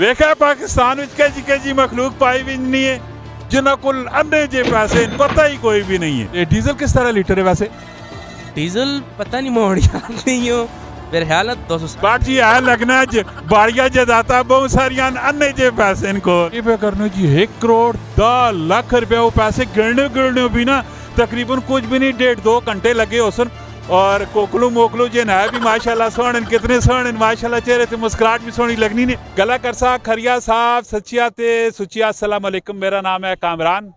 ਵੇਖਿਆ ਪਾਕਿਸਤਾਨ ਵਿੱਚ ਕਈ ਜੀ ਮਖਲੂਕ ਪਾਈ ਵੀ ਨਹੀਂ ਹੈ ਜਿਨ੍ਹਾਂ ਕੋਲ ਅੰਨੇ ਜੇ ਪੈਸੇ ਪਤਾ ਹੀ ਕੋਈ ਵੀ नहीं है। डीजल किस तरह लीटर है वैसे? डीजल पता नहीं मोड़ याद नहीं हो मेरे ख्याल 200 बाट जी है लगना बाड़िया जदाता बहुत सारिया अन्ने जे पैसे इनको पे करने जी 1 करोड़ 10 लाख रुपया वो पैसे गिरने भी ना तकरीबन कुछ भी नहीं 1.5-2 घंटे लगे हो सन। और कोकलू मोकलू जिन है भी माशाल्लाह सोहन कितने सोहन माशाल्लाह चेहरे ते मुस्कुराहट भी सोहनी लगनी ने गला करसा खरिया साहब सच्चिया ते सुचिया अस्सलाम वालेकुम। मेरा नाम है कामरान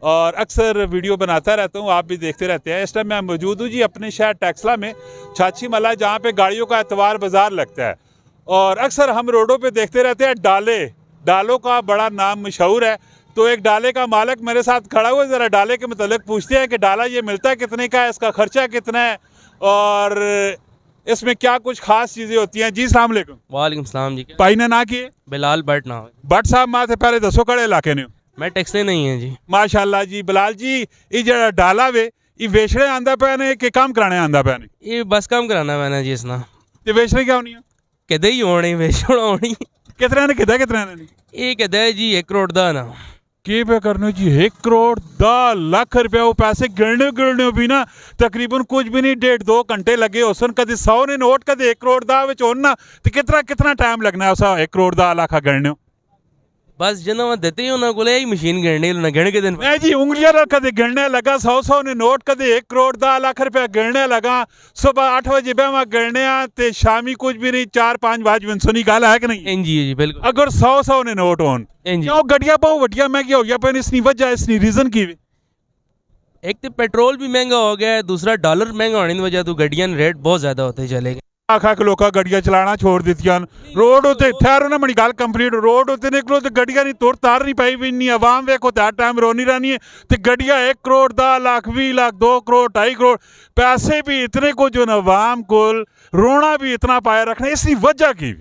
और अक्सर वीडियो बनाता रहता हूँ, आप भी देखते रहते हैं। इस टाइम मैं मौजूद हूँ जी अपने शहर टेक्सला में छाछी मला, जहाँ पे गाड़ियों का एतवार बाज़ार लगता है। और अक्सर हम रोडों पे देखते रहते हैं डालों का बड़ा नाम मशहूर है। तो एक डाले का मालिक मेरे साथ खड़ा हुआ, ज़रा डाले के मतलब पूछते हैं कि डाला ये मिलता है कितने का है, इसका खर्चा कितना है और इसमें क्या कुछ खास चीज़ें होती हैं। जी अस्सलाम वालेकुम। वालेकुम सलाम जी। भाई ने ना किए बिलाल भट्ट ना भट्ट साहब माथे पहले दसो कड़े इलाके ने मैं टैक्सी नहीं है जी। माशाल्लाह जी बिलाल जी ये जरा डाला वे ये वेचने आंदा पे ने कि काम कराने आंदा पे ने? ये बस काम कराना मैंने जी इसना ते वेचने क्या होनी है कहते ही होनी वेचना होनी कितने ने कितने ने ये कहते है जी 1 करोड़ दा ना की पे करने जी 1 करोड़ 10 लाख रुपया वो पैसे गिरने भी ना तकरीबन कुछ भी नहीं 1.5-2 घंटे लगे हो सन। कभी 100 ने नोट कभी 1 करोड़ दा विच होना तो कितना टाइम लगना है उस 1 करोड़ 10 लाख गिरने? बस जिन्ना देते ही उन्होंने को मशीन गिरने गिन के दिन मैं जी उंगलियां कदे गिरने लगा 100 ने नोट कदे 1 करोड़ 10 लाख रुपया गिरने लगा। सुबह 8 बजे मैं गिरने ते शामी कुछ भी नहीं 4-5 बजे सुनी गल है कि नहीं? जी जी बिल्कुल। अगर 100 ने नोट होन क्यों गड्डियां बहुत वड्डियां महंगी हो गया पर इसनी वजह इसनी रीजन की? एक तो पेट्रोल भी महंगा हो गया है, दूसरा डॉलर महंगा होने की वजह तो गड्डियां रेट बहुत ज्यादा होते चले गए। आखा के लोग गड्डियां चलाना छोड़ दी रोड उत्ते ठहरो ना मनी गल कंप्लीट रोड उत्ते निकलो तो गड्डियां नहीं तुर तार नहीं पाई भी नहीं आवाम वेखो तो हर टाइम रोनी रहनी है तो गड्डियां 1 करोड़ 10 लाख 20 लाख 2 करोड़ 2.5 करोड़ पैसे भी इतने को जो अवाम को रोना भी इतना पाया रखना इसकी वजह की?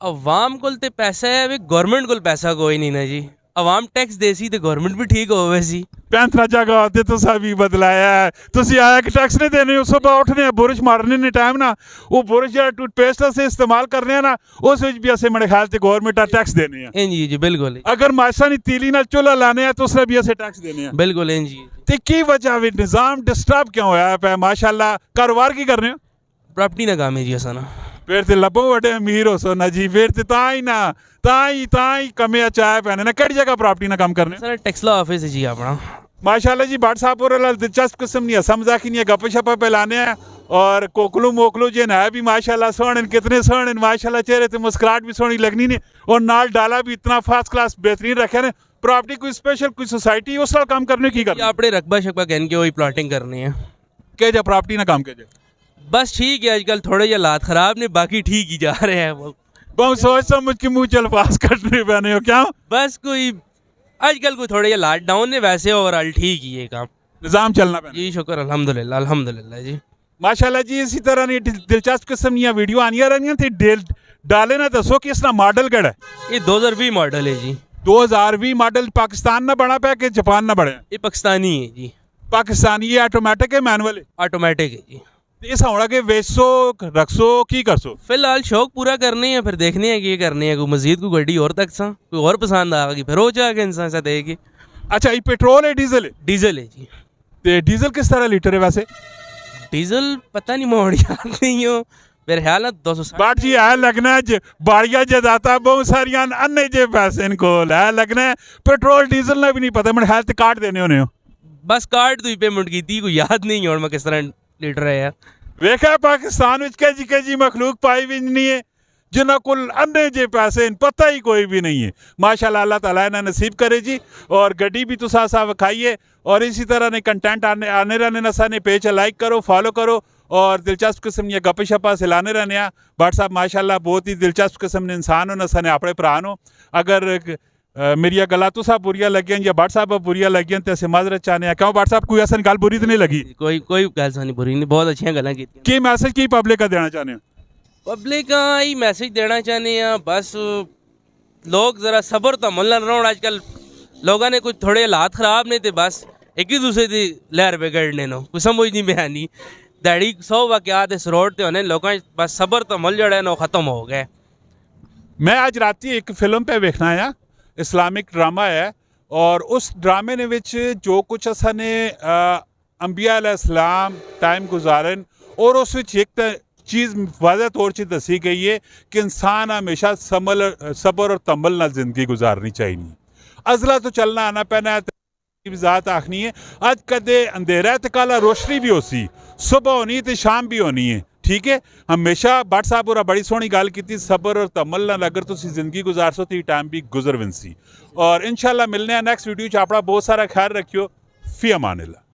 अवाम को पैसा है भी गवर्नमेंट को पैसा कोई नहीं ना जी। अवाम टैक्स देसी तो गवर्नमेंट भी ठीक हो वैसी 35 जगह आते तो भी बदलाया है तुसी आया कि टैक्स नहीं देने सुबह उठने बुरश मारने ने टाइम ना वो बुरश जो टूथपेस्ट से इस्तेमाल करने हैं ना उस भी ऐसे मेरे ख्याल से गवर्नमेंट टैक्स देने हैं। जी जी बिल्कुल। अगर माशा नहीं तीली ना चूल्हा लाने हैं तो उसने भी ऐसे टैक्स देने हैं बिल्कुल जी। तो की वजह भी निज़ाम डिस्टर्ब क्यों होया है? माशाल्लाह कारोबार की कर रहे हो प्रॉपर्टी ना काम है जी ऐसा ना फिर तो लबो बड़े अमीर हो सो ना जी फिर तो ताई कमे चाय पैने ना कई जगह प्रॉपर्टी ना काम करने सर टेक्सला ऑफिस है जी अपना माशाल्लाह जी। भट्ट साहब और दिलचस्प किस्म नहीं हंसा मजाक नहीं है गप शपा फैलाने हैं और कोकलू मोकलू जिन है भी माशाल्लाह सोहन कितने सोहन माशाल्लाह चेहरे ते मुस्कुराहट भी सोहनी लगनी ने और नाल डाला भी इतना फर्स्ट क्लास बेहतरीन रखे ने। प्रॉपर्टी कोई स्पेशल कोई सोसाइटी उस काम करने की कर अपने रकबा शकबा कहन के वही प्लॉटिंग करनी है के जा प्रॉपर्टी ना काम के जा बस ठीक है। आजकल थोड़े हालात खराब ने बाकी ठीक ही जा रहे हैं वो बहुत सोच समझ के मुँह चलफास कटने बने हो क्या? बस कोई आजकल कोई थोड़े हालात डाउन ने वैसे ओवरऑल ठीक ही है काम निज़ाम चलना पैना जी शुक्र अल्हम्दुलिल्लाह अल्हम्दुलिल्लाह जी माशाल्लाह जी। इसी तरह नहीं दिलचस्प किस्म दी वीडियो आनिया रहनियां ते डाले ना दसो कि इसका मॉडल केड़ा है? ये 2020 मॉडल है जी। 2020 मॉडल पाकिस्तान ना बना पाया कि जापान ना बने? ये पाकिस्तानी है जी। पाकिस्तानी ये ऑटोमेटिक है मैनुअल है? ऑटोमेटिक है जी। इस होना के वेचो रखसो की करसो? फिलहाल शौक पूरा करने हैं फिर देखने हैं कि ये करने हैं कोई मजीद कोई गड्डी और तक सा कोई और पसंद आएगी फिर हो जाएगा इंसान सा देगी। अच्छा ये पेट्रोल है डीजल है? डीजल है जी। ते डीजल किस तरह लीटर है वैसे? डीजल पता नहीं मोड़ याद नहीं हो मेरे ख्याल 200 बाट जी है लगना बाड़िया जदाता बहुत सारिया अन्ने जे पैसे इनको है लगना पेट्रोल डीजल ना भी नहीं पता मेरे ख्याल से कार्ड देने होने हो बस कार्ड तो ही पेमेंट की थी कोई याद नहीं और मैं किस तरह लीटर है यार। वेखा पाकिस्तान विच कई जी मखलूक पाई भी नहीं है जिन्हों को अन्ने जे पैसे पता ही कोई भी नहीं है। माशाल्लाह अल्लाह ताला इन्हें नसीब करे जी और गड्डी भी तुसा सा विखाइए और इसी तरह ने कंटेंट आने रहने नसा ने पेज लाइक करो फॉलो करो और दिलचस्प किस्म दियां गप शपा से लाने रहने आ। भट्ट साहब माशाल्लाह बहुत ही दिलचस्प किस्म दे इंसान हो नसा ने अपने भरा नो अगर मेरिया गल्लां तुसा बुरियां लगियां या भट्ट साहब बुरियां लगियां तो असें माजरत चाहने क्यों भट्ट साहब कोई ऐसा गल बुरी तो नहीं लगी? कोई गल सा नहीं बुरी नहीं बहुत अच्छी गल्लां कीतियां। की मैसेज की पब्लिक का देना चाहते हो? पब्लिक का ही मैसेज देना चाहते हैं बस लोग ज़रा सब्र तो अमल रहो। आजकल लोगों ने कुछ थोड़े हालात ख़राब ने तो बस एक ही दूसरे की लहर बिगड़ने नो कोई समझ नहीं बयानी दैड़ी 100 वाक़यात इस रोड ते होने लोगों बस सब्र तो अमल जड़ा है नो ख़त्म हो गए मैं आज राती एक फिल्म पे वेखना आया, इस्लामिक ड्रामा है, और उस ड्रामे ने विच जो कुछ असा ने अंबिया अलैहिस्सलाम टाइम गुजारन, और उस विच एक चीज़ वाज़ह तौर से दसी गई है कि इंसान हमेशा सबर और तम्बल नाल जिंदगी गुजारनी चाहिए। अजला तो चलना आना पैना है, ज़ात आखनी है। अज कदे अंधेरा है तो कल रोशनी भी होसी, सुबह होनी तो शाम भी होनी है, ठीक है। हमेशा भट्ट साहब होरा बड़ी सोहनी गल की, सबर और तम्मल नाल अगर तुसी जिंदगी गुजार सो तो टाइम भी गुजर विनसी। और इंशाल्लाह मिलने नेक्स्ट वीडियो च। अपना बहुत सारा ख्याल रखियो। फी अमानिल्लाह।